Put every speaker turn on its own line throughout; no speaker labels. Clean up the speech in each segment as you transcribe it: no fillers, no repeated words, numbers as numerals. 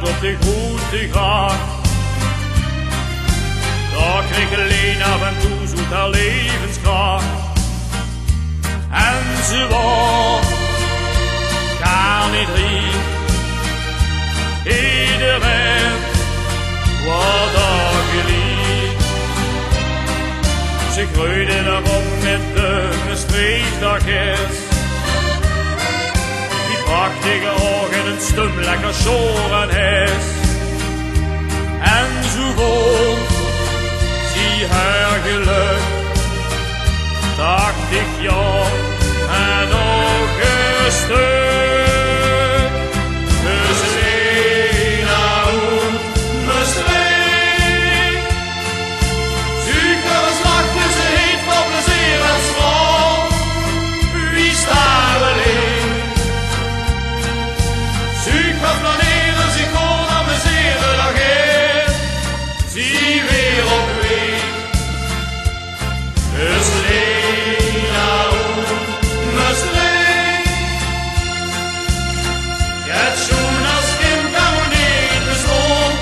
ik op de grote graag. Daar kreeg alleen af en toe zoet haar levenskracht. En ze was gar niet riek. Iedereen was daar geliefd. Ze groeide daarop met de streefdagjes. Die prachtige ogen, een stum lekker schoren is. En zo vond zie haar geluk. Dacht ik ja, en nog een stuk. Dus Lena und Mustering. Zuiger lachte ze heet van plezier en smal. Wie staat alleen? Zuiger planeren zich gewoon amuseren dag in. Zie weer op weg. Dus Lena und Mustering. Jetzt schon als Kind kann man nicht besorgen.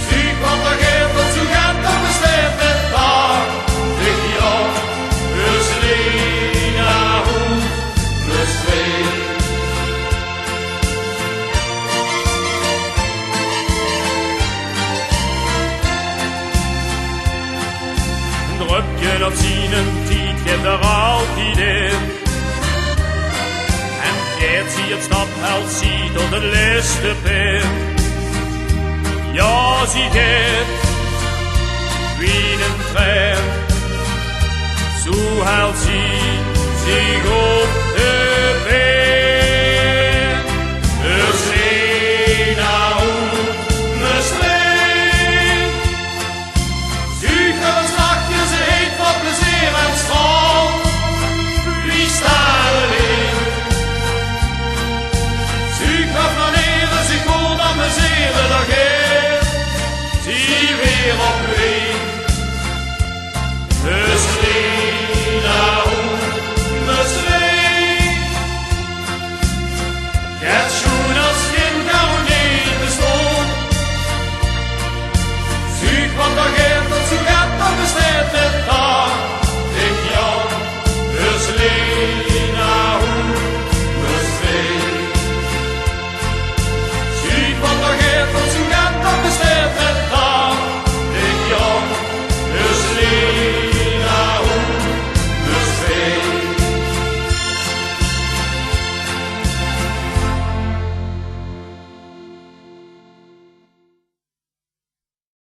Sie kommt da Geld dazu, Geld da besteht mit Tag. Ich ja, fürs Lena und Mustering. Ein Röckchen auf seinen Tiet geht er altijd in. En gaat ze het stapheld ziet tot de laatste pin. Ja, ze gaat wie een trein. Zo houdt ze zich op